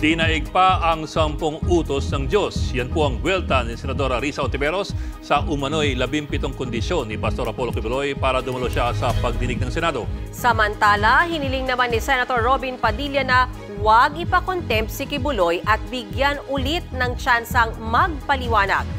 Dinaig pa ang 10 utos ng Diyos. Yan po ang buwelta ni Senadora Risa Hontiveros sa umano'y 17 kondisyon ni Pastor Apollo Kibuloy para dumalo siya sa pagdinig ng Senado. Samantala, hiniling naman ni Senator Robin Padilla na huwag ipakontempt si Kibuloy at bigyan ulit ng tsansang magpaliwanag.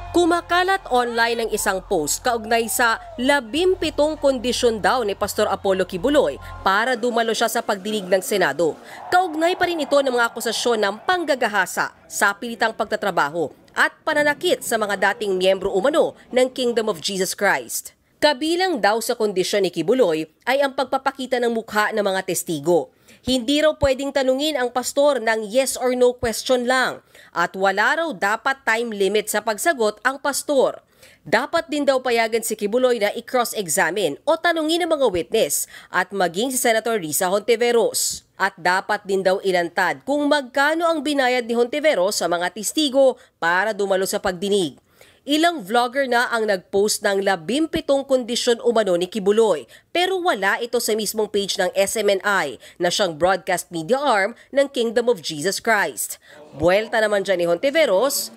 Kumakalat online ang isang post kaugnay sa 17 kondisyon daw ni Pastor Apollo Kibuloy para dumalo siya sa pagdinig ng Senado. Kaugnay pa rin ito ng mga akusasyon ng panggagahasa sa pilitang pagtatrabaho at pananakit sa mga dating miyembro umano ng Kingdom of Jesus Christ. Kabilang daw sa kondisyon ni Kibuloy ay ang pagpapakita ng mukha ng mga testigo. Hindi raw pwedeng tanungin ang pastor ng yes or no question lang at wala raw dapat time limit sa pagsagot ang pastor. Dapat din daw payagan si Kibuloy na i-cross-examine o tanungin ang mga witness at maging si Senator Risa Hontiveros. At dapat din daw ilantad kung magkano ang binayad ni Hontiveros sa mga testigo para dumalo sa pagdinig. Ilang vlogger na ang nag-post ng 17 kondisyon umano ni Kibuloy pero wala ito sa mismong page ng SMNI na siyang broadcast media arm ng Kingdom of Jesus Christ. Buwelta naman dyan ni Hontiveros.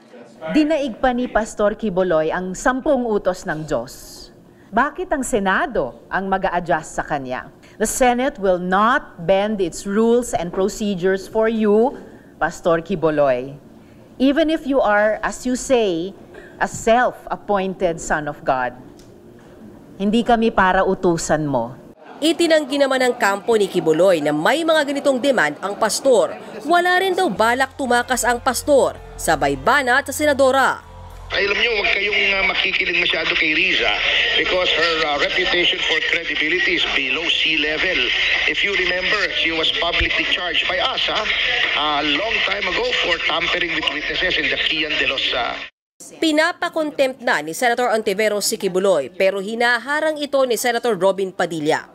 Dinaig pa ni Pastor Kibuloy ang 10 utos ng Diyos. Bakit ang Senado ang mag-a-adjust sa kanya? The Senate will not bend its rules and procedures for you, Pastor Kibuloy. Even if you are, as you say, a self-appointed son of God. Hindi kami para utusan mo. Itinanggi naman ng kampo ni Kibuloy na may mga ganitong demand ang pastor. Wala rin daw balak tumakas ang pastor. Sabay banat sa senadora. Alam niyo, huwag kayong makikiling masyado kay Riza because her reputation for credibility is below sea level. If you remember, she was publicly charged by us a long time ago for tampering with witnesses in the Kian de los... Pinapakontempt na ni Senator Hontiveros si Kibuloy pero hinaharang ito ni Senator Robin Padilla.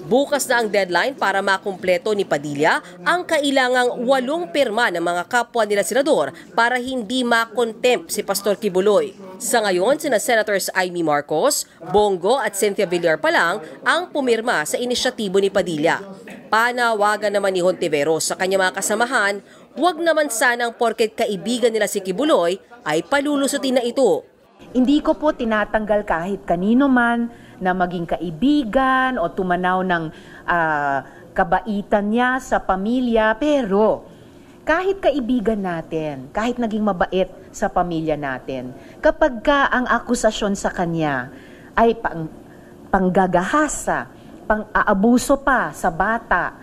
Bukas na ang deadline para makumpleto ni Padilla ang kailangang 8 pirma ng mga kapwa nila senador para hindi makontempt si Pastor Kibuloy. Sa ngayon, sina Senators Amy Marcos, Bongo at Cynthia Villar pa lang ang pumirma sa inisyatibo ni Padilla. Panawagan naman ni Hontiveros sa kanyang mga kasamahan, huwag naman sanang porket kaibigan nila si Kibuloy ay palulusutin na ito. Hindi ko po tinatanggal kahit kanino man na maging kaibigan o tumanaw ng kabaitan niya sa pamilya, pero kahit kaibigan natin, kahit naging mabait sa pamilya natin, kapag ang akusasyon sa kanya ay panggagahasa, pang-aabuso pa sa bata,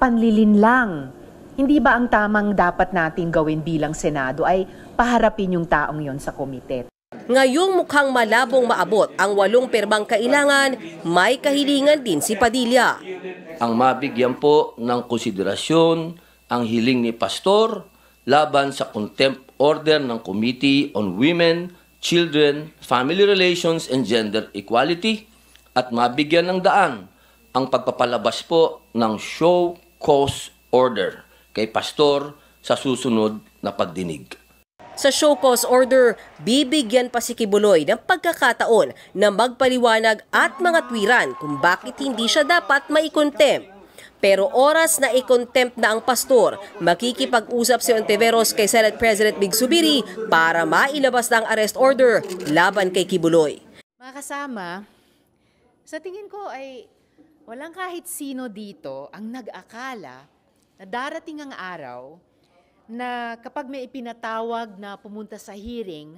panlilinlang, hindi ba ang tamang dapat nating gawin bilang Senado ay paharapin yung taong yon sa komite? Ngayong mukhang malabong maabot ang 8 pirmang kailangan, may kahilingan din si Padilla. Ang mabigyan po ng konsiderasyon ang hiling ni Pastor laban sa contempt order ng Committee on Women, Children, Family Relations and Gender Equality at mabigyan ng daan ang pagpapalabas po ng show cause order kay Pastor sa susunod na pagdinig. Sa show cause order, bibigyan pa si Kibuloy ng pagkakataon na magpaliwanag at mga twiran kung bakit hindi siya dapat maikontempt. Pero oras na ikontempt na ang pastor, makikipag-usap si Hontiveros kay Senate President Big Subiri para mailabas na ang arrest order laban kay Kibuloy. Mga kasama, sa tingin ko ay walang kahit sino dito ang nag-akala na darating ang araw na kapag may ipinatawag na pumunta sa hearing,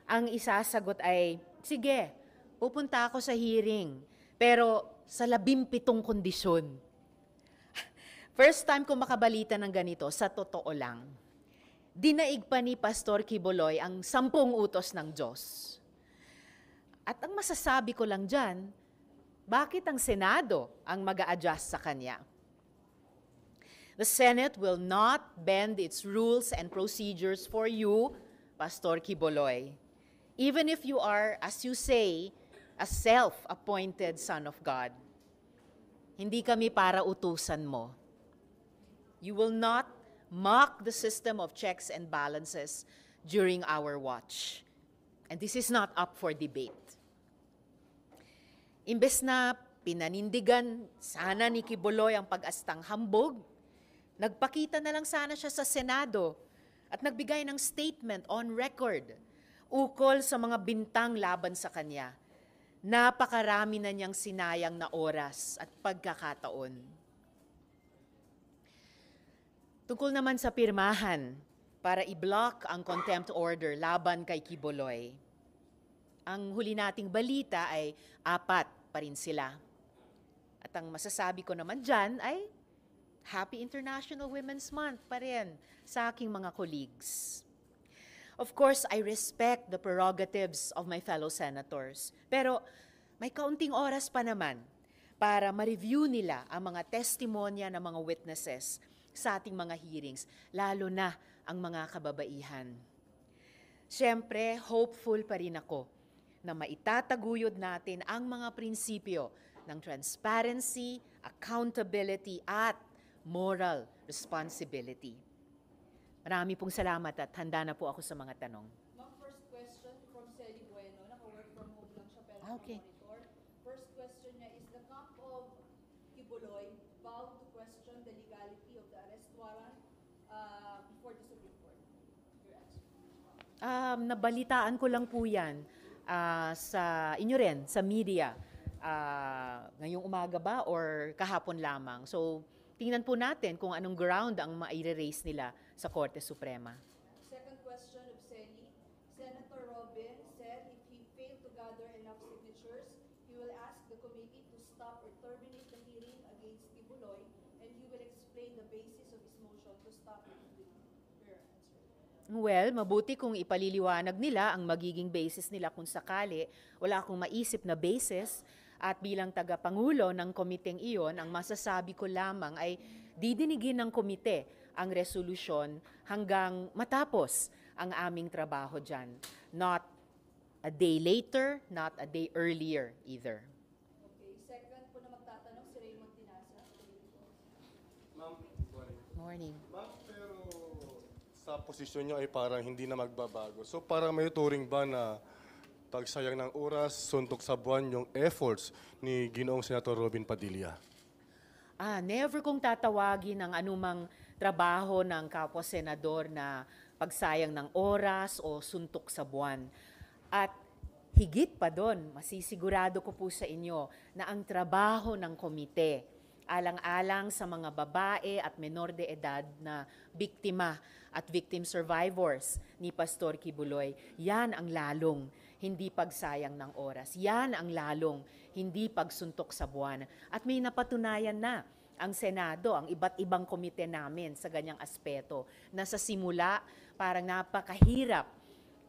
ang isasagot ay, sige, pupunta ako sa hearing, pero sa 17 kondisyon. First time ko makabalita ng ganito, sa totoo lang. Dinaig pa ni Pastor Kibuloy ang 10 utos ng Diyos. At ang masasabi ko lang dyan, bakit ang Senado ang mag-a-adjust sa kanya? The Senate will not bend its rules and procedures for you, Pastor Kibuloy. Even if you are, as you say, a self-appointed son of God. Hindi kami para utusan mo. You will not mock the system of checks and balances during our watch. And this is not up for debate. Imbes na pinanindigan sana ni Kibuloy ang pag-astang hambog, Nagpakita na lang sana siya sa Senado at nagbigay ng statement on record ukol sa mga bintang laban sa kanya. Napakarami na niyang sinayang na oras at pagkakataon. Tungkol naman sa pirmahan para i-block ang contempt order laban kay Quiboloy, ang huli nating balita ay 4 pa rin sila. At ang masasabi ko naman dyan ay Happy International Women's Month pa rin sa aking mga colleagues. Of course, I respect the prerogatives of my fellow senators. Pero may kaunting oras pa naman para ma-review nila ang mga testimonya ng mga witnesses sa ating mga hearings, lalo na ang mga kababaihan. Siyempre, hopeful pa rin ako na maitataguyod natin ang mga prinsipyo ng transparency, accountability, at moral responsibility. Marami pong salamat at handa na po ako sa mga tanong. Ma'am, first question from Celi Bueno. Naka-work from home lang siya pero Okay. monitor. First question niya is the camp of Quiboloy vowed to question the legality of the arrest warrant before the Supreme Court. Your answer. Nabalitaan ko lang po yan sa inyo rin, sa media. Ngayong umaga ba or kahapon lamang. So, tingnan po natin kung anong ground ang maire-raise nila sa Korte Suprema. Second question of Celi. Senator Robin said if he failed to gather enough signatures, he will ask the committee to stop or terminate the hearing against Quiboloy, and he will explain the basis of his motion to stop the hearing. Your answer. Well, mabuti kung ipaliliwanag nila ang magiging basis nila kung sakali. Wala akong maisip na basis. At bilang tagapangulo ng komiteng iyon, ang masasabi ko lamang ay didinigin ng komite ang resolusyon hanggang matapos ang aming trabaho dyan. Not a day later, not a day earlier either. Okay. Second po na magtatanong si Raymond Tinasa. Ma'am, Morning. Ma'am, pero sa posisyon niyo ay parang hindi na magbabago. So parang may turing ba na pagsayang ng oras, suntok sa buwan yung efforts ni Ginoong Senator Robin Padilla? Never kong tatawagin ang anumang trabaho ng kapwa-senador na pagsayang ng oras o suntok sa buwan. At higit pa doon, masisigurado ko po sa inyo na ang trabaho ng komite, alang-alang sa mga babae at menor de edad na biktima at victim survivors ni Pastor Quiboloy, yan ang lalong hindi pagsayang ng oras. Yan ang lalong hindi pagsuntok sa buwan. At may napatunayan na ang Senado, ang iba't ibang komite namin sa ganyang aspeto, na sa simula parang napakahirap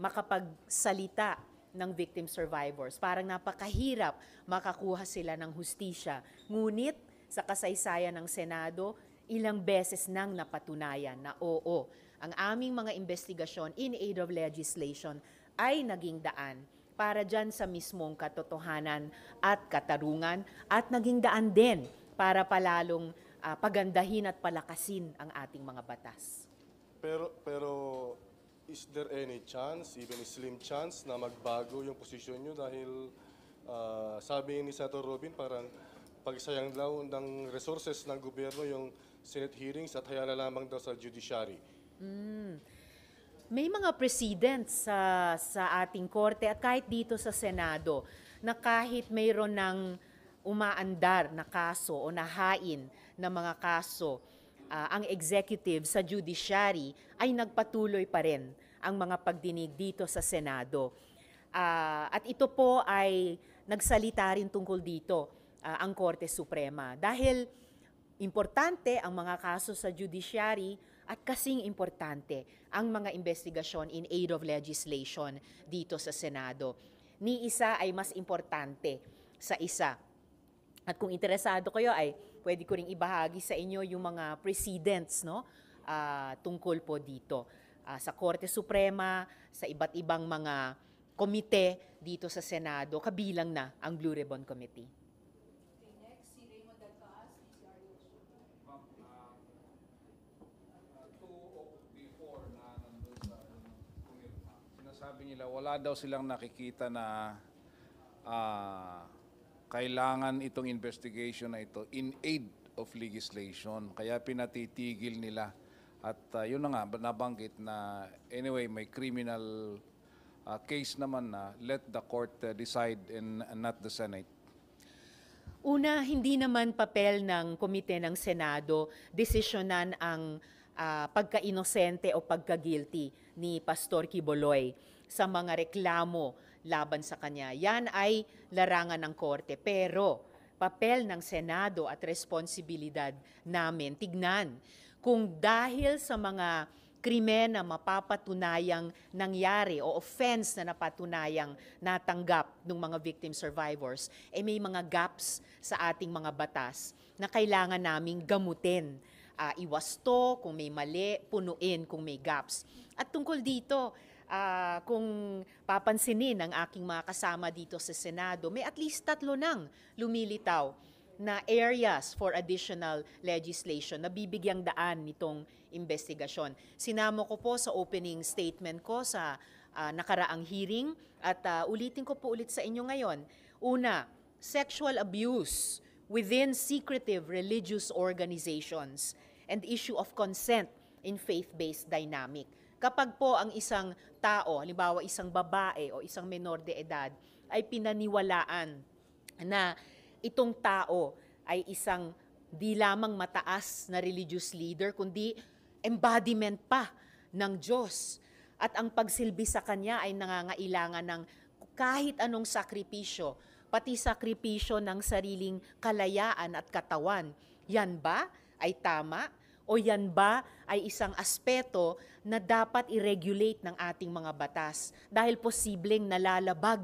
makapagsalita ng victim survivors. Parang napakahirap makakuha sila ng hustisya. Ngunit sa kasaysayan ng Senado, ilang beses nang napatunayan na oo, ang aming mga investigasyon in aid of legislation ay naging daan para dyan sa mismong katotohanan at katarungan at naging daan din para palalong pagandahin at palakasin ang ating mga batas. Pero is there any chance, even a slim chance, na magbago yung posisyon nyo dahil sabi ni Senator Robin parang pagsayang daw ng resources ng gobyerno yung Senate hearings at hayala lamang daw sa judiciary? May mga precedents sa ating korte at kahit dito sa Senado na kahit mayroon ng umaandar na kaso o nahain na mga kaso, ang executive sa judiciary ay nagpatuloy pa rin ang mga pagdinig dito sa Senado. At ito po ay nagsalita rin tungkol dito ang Korte Suprema dahil importante ang mga kaso sa judiciary at kasing importante ang mga investigasyon in aid of legislation dito sa Senado. Ni isa ay mas importante sa isa. At kung interesado kayo ay pwede ko ring ibahagi sa inyo yung mga precedents, no? Tungkol po dito. Sa Korte Suprema, sa iba't ibang mga komite dito sa Senado, kabilang na ang Blue Ribbon Committee. Okay, next, si Raymond Dalcaas, DCRH. Before na nandun sa pumirma, sinasabi nila wala daw silang nakikita na kailangan itong investigation na ito in aid of legislation. Kaya pinatitigil nila. At yun na nga, nabanggit na anyway, may criminal case naman na let the court decide and not the Senate. Una, hindi naman papel ng komite ng Senado desisyonan ang pagka-inosente o pagka-guilty ni Pastor Quiboloy sa mga reklamo laban sa kanya. Yan ay larangan ng korte. Pero papel ng Senado at responsibilidad namin, tignan kung dahil sa mga krimen na mapapatunayang nangyari o offense na napatunayang natanggap ng mga victim survivors, may mga gaps sa ating mga batas na kailangan naming gamutin. Iwasto kung may mali, punuin kung may gaps. At tungkol dito, kung papansinin ng aking mga kasama dito sa Senado, may at least 3 nang lumilitaw na areas for additional legislation na bibigyang daan nitong investigasyon. Sinama ko po sa opening statement ko sa nakaraang hearing at ulitin ko po ulit sa inyo ngayon. Una, sexual abuse within secretive religious organizations and issue of consent in faith-based dynamic. Kapag po ang isang tao, halimbawa isang babae o isang menor de edad, ay pinaniwalaan na itong tao ay isang di lamang mataas na religious leader, kundi embodiment pa ng Diyos. At ang pagsilbi sa kanya ay nangangailangan ng kahit anong sakripisyo, pati sakripisyo ng sariling kalayaan at katawan. Yan ba ay tama? O yan ba ay isang aspeto na dapat i-regulate ng ating mga batas dahil posibleng nalalabag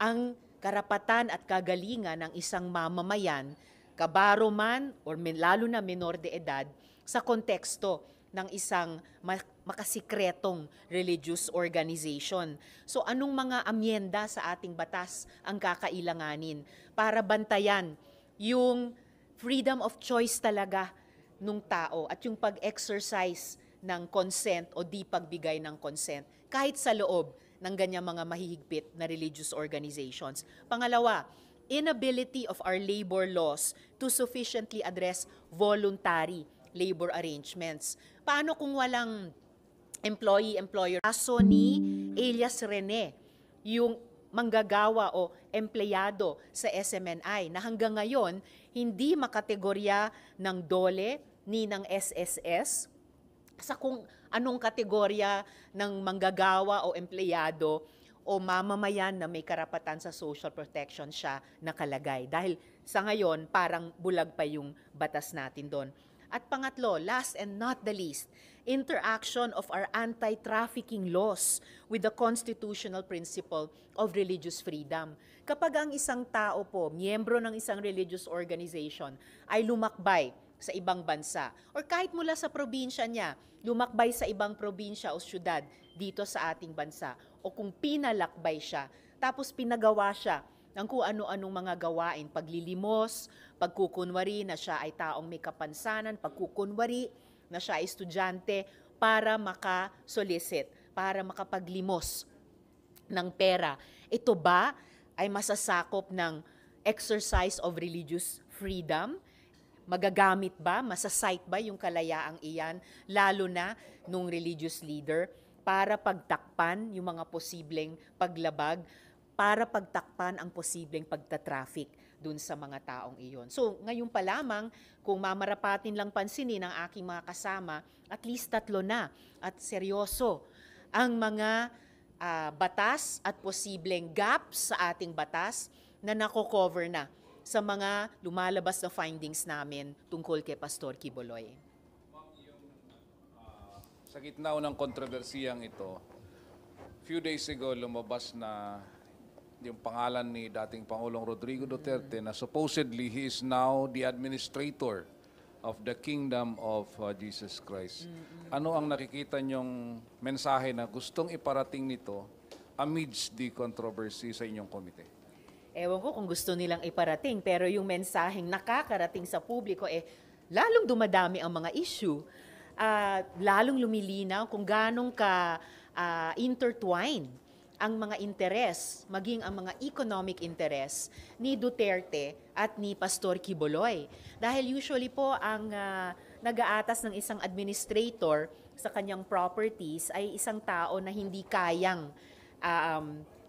ang karapatan at kagalingan ng isang mamamayan, kabaro man o lalo na menor de edad, sa konteksto ng isang makasikretong religious organization. So anong mga amyenda sa ating batas ang kakailanganin para bantayan yung freedom of choice talaga ng tao at yung pag-exercise ng consent o di pagbigay ng consent kahit sa loob ng ganyang mga mahihigpit na religious organizations. Pangalawa, inability of our labor laws to sufficiently address voluntary labor arrangements. Paano kung walang employee-employer? Kaso ni Elias Rene, yung manggagawa o empleyado sa SMNI na hanggang ngayon hindi makategorya ng DOLE ni ng SSS sa kung anong kategorya ng manggagawa o empleyado o mamamayan na may karapatan sa social protection siya nakalagay. Dahil sa ngayon, parang bulag pa yung batas natin doon. At pangatlo, last and not the least, interaction of our anti-trafficking laws with the constitutional principle of religious freedom. Kapag ang isang tao po, miyembro ng isang religious organization, ay lumakbay sa ibang bansa or kahit mula sa probinsya niya, lumakbay sa ibang probinsya o syudad dito sa ating bansa o kung pinalakbay siya, tapos pinagawa siya ng kung ano-anong mga gawain, paglilimos, pagkukunwari na siya ay taong may kapansanan, pagkukunwari na siya ay estudyante para makasolicit, para makapaglimos ng pera. Ito ba ay masasakop ng exercise of religious freedom? Magagamit ba, masasite ba yung kalayaang iyan, lalo na nung religious leader, para pagtakpan yung mga posibleng paglabag, para pagtakpan ang posibleng pagtatraffic dun sa mga taong iyon. So ngayon pa lamang, kung mamarapatin lang pansinin ng aking mga kasama, at least 3 na at seryoso ang mga batas at posibleng gaps sa ating batas na nako-cover na sa mga lumalabas na findings namin tungkol kay Pastor Quiboloy. Sa gitna ng kontrobersiyang ito, few days ago lumabas na yung pangalan ni dating Pangulong Rodrigo Duterte na supposedly he is now the administrator of the kingdom of Jesus Christ. Ano ang nakikita niyong mensahe na gustong iparating nito amidst the controversy sa inyong komite? Ewan ko kung gusto nilang iparating, pero yung mensaheng nakakarating sa publiko, lalong dumadami ang mga issue, lalong lumilinaw kung ganong ka intertwined ang mga interes, maging ang mga economic interes ni Duterte at ni Pastor Quiboloy. Dahil usually po ang nag-aatas ng isang administrator sa kanyang properties ay isang tao na hindi kayang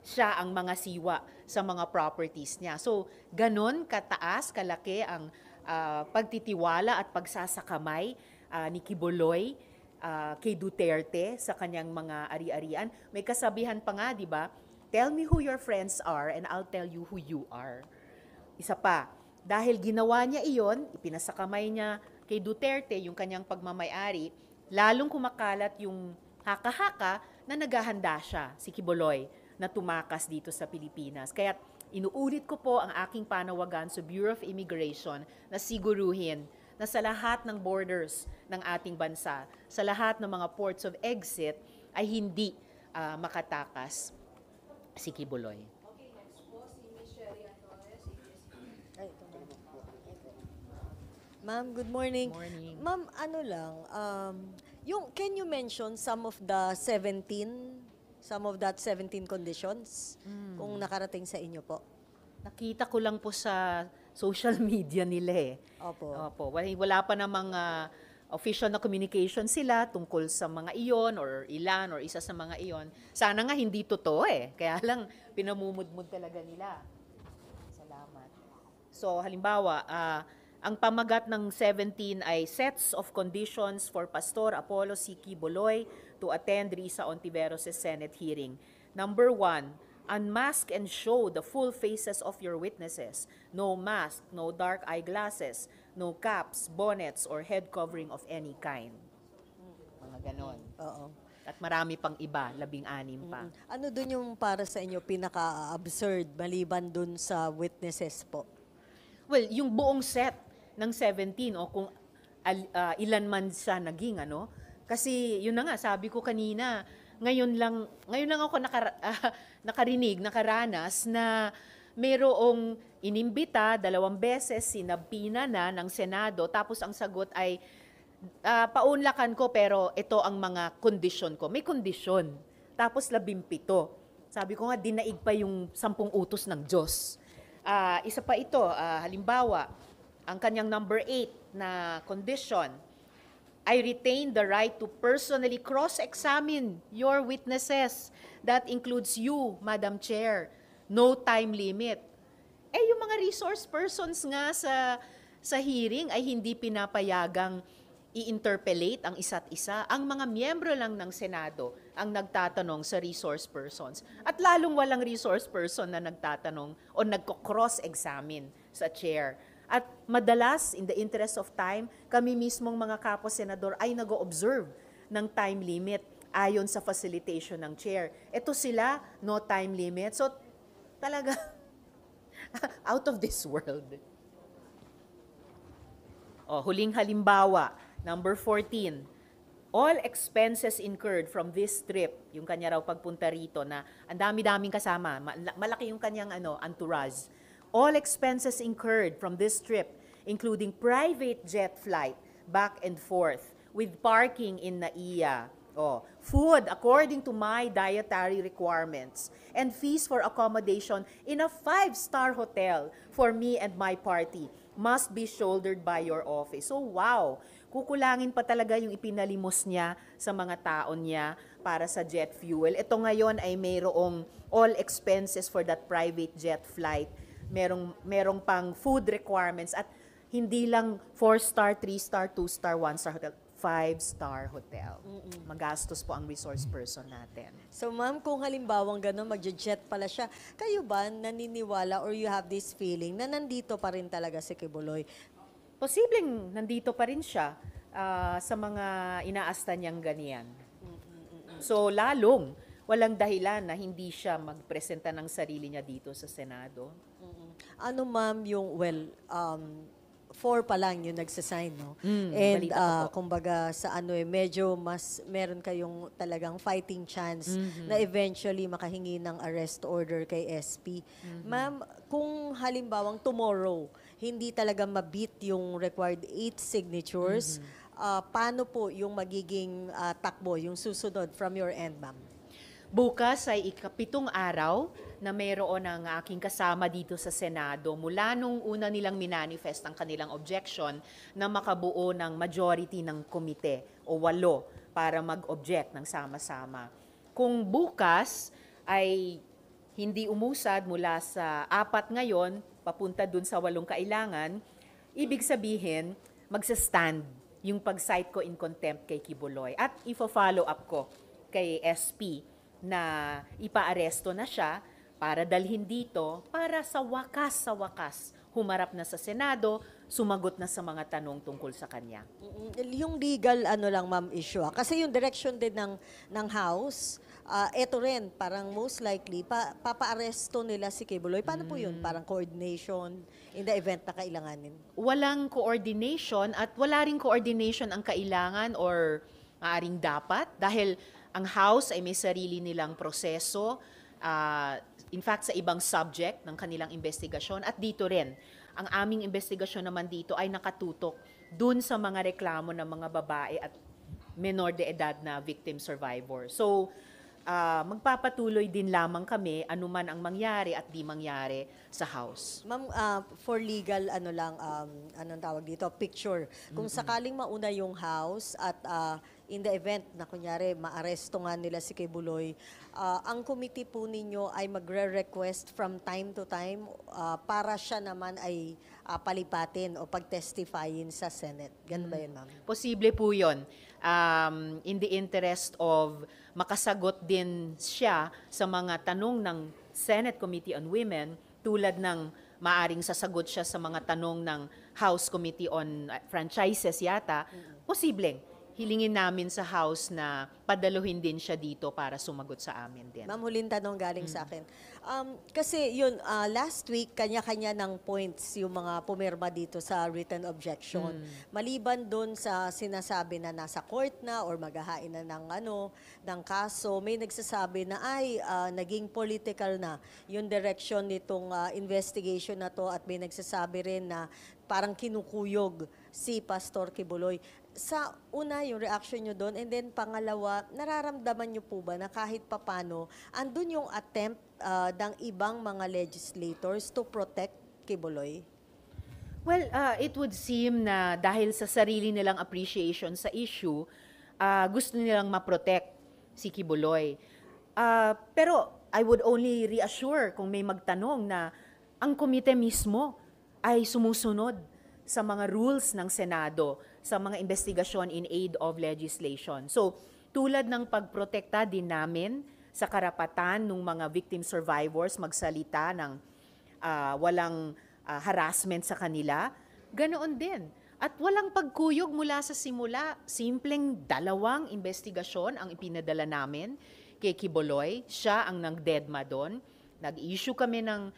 siya ang mga siwa sa mga properties niya. So, ganon kataas, kalaki ang pagtitiwala at pagsasakamay ni Quiboloy kay Duterte sa kanyang mga ari-arian. May kasabihan pa nga, di ba? Tell me who your friends are and I'll tell you who you are. Isa pa, dahil ginawa niya iyon, ipinasakamay niya kay Duterte yung kanyang pagmamayari, lalong kumakalat yung haka-haka na naghahanda siya, si Quiboloy, na tumakas dito sa Pilipinas. Kaya inuulit ko po ang aking panawagan sa Bureau of Immigration na siguruhin na sa lahat ng borders ng ating bansa, sa lahat ng mga ports of exit, ay hindi makatakas si Quiboloy. Okay, next po, si Ms. Sherry Antones, Ma'am, good morning. Morning. Ma'am, ano lang, can you mention some of that 17 conditions kung nakarating sa inyo po? Nakita ko lang po sa social media nila eh. Opo. Wala pa namang official na communication sila tungkol sa mga iyon or ilan or isa sa mga iyon. Sana nga hindi totoo eh. Kaya lang pinamumudmud talaga nila. Salamat. So halimbawa, ang pamagat ng 17 ay sets of conditions for Pastor Apollo C. Quiboloy to attend Risa Ontiveros' Senate hearing. Number 1, unmask and show the full faces of your witnesses. No mask, no dark eyeglasses, no caps, bonnets, or head covering of any kind. Mga ganon. Oo. At marami pang iba, 16 pa. Ano dun yung para sa inyo pinaka-absurd maliban dun sa witnesses po? Well, yung buong set ng 17 o kung ilan man siya naging ano. Kasi yun na nga, sabi ko kanina, ngayon lang ako nakaranas na mayroong inimbita 2 beses, sinabina na ng Senado, tapos ang sagot ay paunlakan ko pero ito ang mga kondisyon ko. May kondisyon. Tapos 17. Sabi ko nga, dinaig pa yung 10 utos ng Diyos. Isa pa ito, halimbawa, ang kanyang number 8 na condition, I retain the right to personally cross-examine your witnesses. That includes you, Madam Chair. No time limit. Yung mga resource persons nga sa hearing ay hindi pinapayagang i-interpellate ang isa't isa. Ang mga miyembro lang ng Senado ang nagtatanong sa resource persons. At lalong walang resource person na nagtatanong o nagko-cross-examine sa chair. At madalas, in the interest of time, kami mismong mga kapwa-senador ay nag-o-observe ng time limit ayon sa facilitation ng chair. Ito sila, no time limit. So, talaga, out of this world. Huling halimbawa, number 14, all expenses incurred from this trip, yung kanya raw pagpunta rito na ang dami-daming kasama, malaki yung kanyang entourage. All expenses incurred from this trip, including private jet flight back and forth with parking in NAIA, food according to my dietary requirements, and fees for accommodation in a 5-star hotel for me and my party must be shouldered by your office. So wow, kukulangin pa talaga yung ipinalimos niya sa mga taon niya para sa jet fuel. Ito ngayon ay mayroong all expenses for that private jet flight. Merong pang food requirements at hindi lang 4-star, 3-star, 2-star, 1-star hotel, 5-star hotel. Magastos po ang resource person natin. So ma'am, kung halimbawang gano'n, magje-jet pala siya, kayo ba naniniwala or you have this feeling na nandito pa rin talaga si Quiboloy? Posibleng nandito pa rin siya sa mga inaasta niyang ganyan. So lalong walang dahilan na hindi siya magpresenta ng sarili niya dito sa Senado. Ano ma'am yung, 4 pa lang yung nagsasign, no? And balita ko po. kumbaga sa medyo mas meron kayong talagang fighting chance na eventually makahingi ng arrest order kay SP. Ma'am, kung halimbawang tomorrow, hindi talaga ma-beat yung required 8 signatures, paano po yung magiging takbo, yung susunod from your end, ma'am? Bukas ay ika-7 araw na mayroon ang aking kasama dito sa Senado mula nung una nilang minanifest ang kanilang objection na makabuo ng majority ng komite o 8 para mag-object ng sama-sama. Kung bukas ay hindi umusad mula sa 4 ngayon, papunta dun sa 8 kailangan, ibig sabihin, magsa-stand yung pag-cite ko in contempt kay Kibuloy. At ifo-follow up ko kay SP na ipaaresto na siya para dalhin dito para sa wakas humarap na sa Senado, sumagot na sa mga tanong tungkol sa kanya. Yung legal lang ma'am issue. Kasi yung direction din ng House, eto rin, parang most likely, papaaresto nila si Kibuloy. Paano po yun? Parang coordination in the event na kailanganin? Walang coordination at wala ring coordination ang kailangan or maaring dapat dahil ang House ay may sarili nilang proseso, in fact sa ibang subject ng kanilang investigasyon at dito rin. Ang aming investigasyon naman dito ay nakatutok dun sa mga reklamo ng mga babae at menor de edad na victim survivor. So, magpapatuloy din lamang kami anuman ang mangyari at di mangyari sa House. Ma'am, for legal, anong tawag dito, picture. Kung sakaling mauna yung House at in the event na kunyari maaresto nga nila si Kibuloy, ang committee po ninyo ay magre-request from time to time para siya naman ay palipatin o pag-testifyin sa Senate. Ganun ba yun, ma'am? Posible po yun. In the interest of makasagot din siya sa mga tanong ng Senate Committee on Women tulad ng maaring sasagot siya sa mga tanong ng House Committee on Franchises yata, posibleng hilingin namin sa House na padaluhin din siya dito para sumagot sa amin din. Ma'am, huling tanong galing sa akin. Kasi yun, last week, kanya-kanya ng points yung mga pumirma dito sa written objection. Maliban doon sa sinasabi na nasa court na or maghahain na ng kaso, may nagsasabi na naging political na yung direction nitong investigation na to at may nagsasabi rin na parang kinukuyog si Pastor Kibuloy. Sa una, yung reaction nyo doon, and then pangalawa, nararamdaman nyo po ba na kahit papano, andun yung attempt ng ibang mga legislators to protect Kibuloy? Well, it would seem na dahil sa sarili nilang appreciation sa issue, gusto nilang ma-protect si Kibuloy. Pero I would only reassure kung may magtanong na ang komite mismo ay sumusunod sa mga rules ng Senado, sa mga investigasyon in aid of legislation. So, tulad ng pagprotekta din namin sa karapatan ng mga victim survivors magsalita ng walang harassment sa kanila, ganoon din. At walang pagkuyog mula sa simula, simpleng 2 investigasyon ang ipinadala namin kay Kibuloy. Siya ang nagdedma doon. Nag-issue kami ng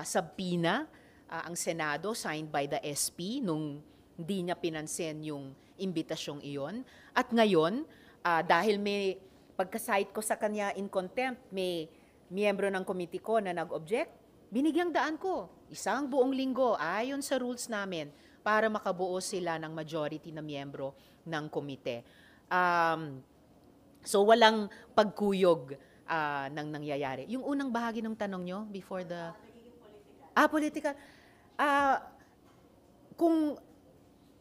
subpoena, ang Senado, signed by the SP, nung hindi niya pinansin yung imbitasyong iyon. At ngayon, dahil may pagka-cite ko sa kanya in contempt, may miyembro ng committee ko na nag-object, binigyang daan ko 1 buong linggo ayon sa rules namin para makabuo sila ng majority na miyembro ng komite. So walang pagkuyog ng nangyayari. Yung unang bahagi ng tanong nyo before the... political.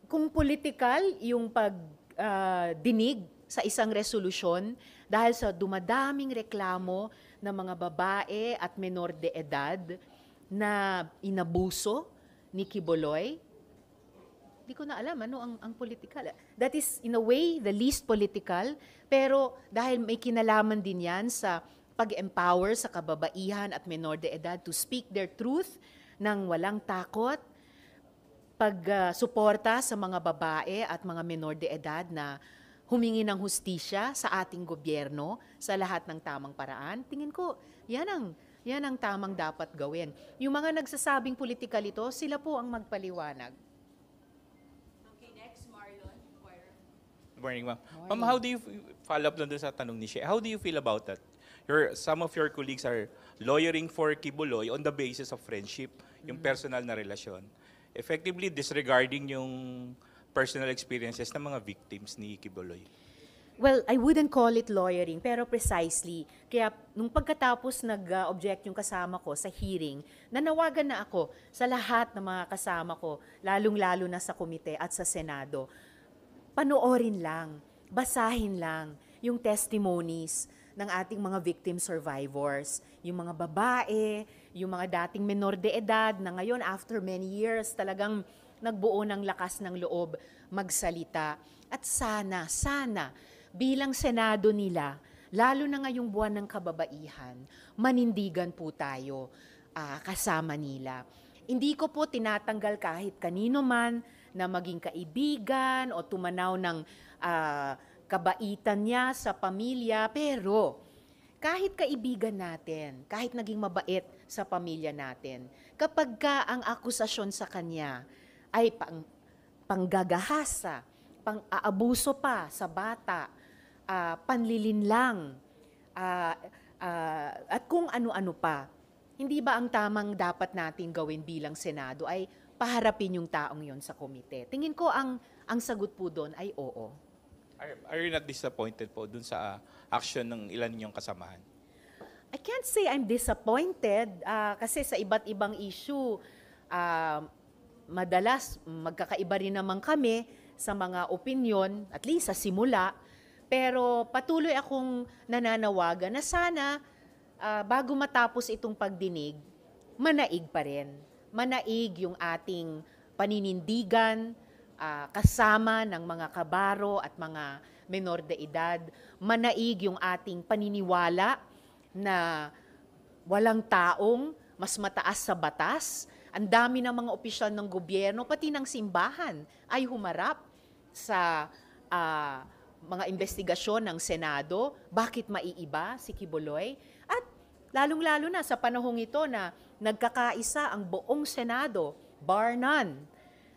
Kung political yung pagdinig sa isang resolusyon dahil sa dumadaming reklamo ng mga babae at menor de edad na inabuso ni Kibuloy, di ko na alam ang political. That is in a way the least political, pero dahil may kinalaman din yan sa pag-empower sa kababaihan at menor de edad to speak their truth nang walang takot, pag-suporta sa mga babae at mga menor de edad na humingi ng hustisya sa ating gobyerno sa lahat ng tamang paraan, tingin ko, yan ang tamang dapat gawin. Yung mga nagsasabing political ito, sila po ang magpaliwanag. Okay, next, Marlon. Good morning, ma'am. Ma'am, how do you follow up doon sa tanong ni Shea? How do you feel about that? Some of your colleagues are lawyering for Kibuloy on the basis of friendship, yung personal na relasyon. Effectively disregarding yung personal experiences ng mga victims ni Kibuloy. Well, I wouldn't call it lawyering, pero precisely. Kaya nung pagkatapos nag-object yung kasama ko sa hearing, nanawagan na ako sa lahat ng mga kasama ko, lalong-lalo na sa komite at sa Senado. Panoorin lang, basahin lang yung testimonies ng ating mga victim survivors, yung mga babae, yung mga dating menor de edad na ngayon after many years talagang nagbuo ng lakas ng loob magsalita. At sana bilang Senado nila, lalo na ngayong buwan ng kababaihan, manindigan po tayo kasama nila. Hindi ko po tinatanggal kahit kanino man na maging kaibigan o tumanaw ng kabaitan niya sa pamilya, pero kahit kaibigan natin, kahit naging mabait sa pamilya natin, kapag ang akusasyon sa kanya ay panggagahasa, pang-aabuso pa sa bata, panlilinlang, at kung ano-ano pa, hindi ba ang tamang dapat natin gawin bilang Senado ay paharapin yung taong yon sa komite? Tingin ko ang sagot po doon ay oo. Are you not disappointed po dun sa action ng ilan ninyong kasamahan? I can't say I'm disappointed kasi sa iba't ibang issue, madalas magkakaiba rin naman kami sa mga opinyon, at least sa simula. Pero patuloy akong nananawagan na sana bago matapos itong pagdinig, manaig pa rin. Manaig yung ating paninindigan, kasama ng mga kabaro at mga menor de edad. Manaig yung ating paniniwala na walang taong mas mataas sa batas. Ang dami ng mga opisyal ng gobyerno, pati ng simbahan, ay humarap sa mga investigasyon ng Senado. Bakit maiiba si Quiboloy? At lalong-lalo na sa panahong ito na nagkakaisa ang buong Senado, bar none,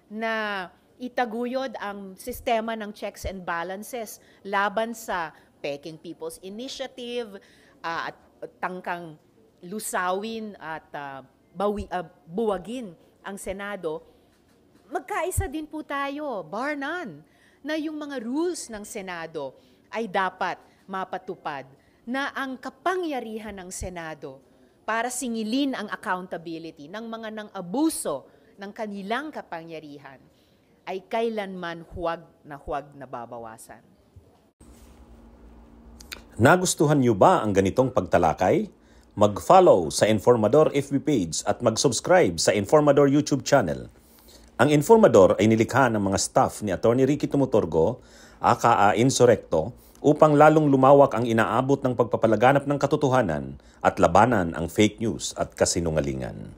na itaguyod ang sistema ng checks and balances laban sa Peking People's Initiative at tangkang lusawin at buwagin ang Senado. Magkaisa din po tayo, bar none, na yung mga rules ng Senado ay dapat mapatupad, na ang kapangyarihan ng Senado para singilin ang accountability ng mga nang-abuso ng kanilang kapangyarihan ay kailanman huwag na babawasan. Nagustuhan niyo ba ang ganitong pagtalakay? Mag-follow sa Informador FB page at mag-subscribe sa Informador YouTube channel. Ang Informador ay nilikha ng mga staff ni Atty. Ricky Tumutorgo, aka Insurrecto, upang lalong lumawak ang inaabot ng pagpapalaganap ng katotohanan at labanan ang fake news at kasinungalingan.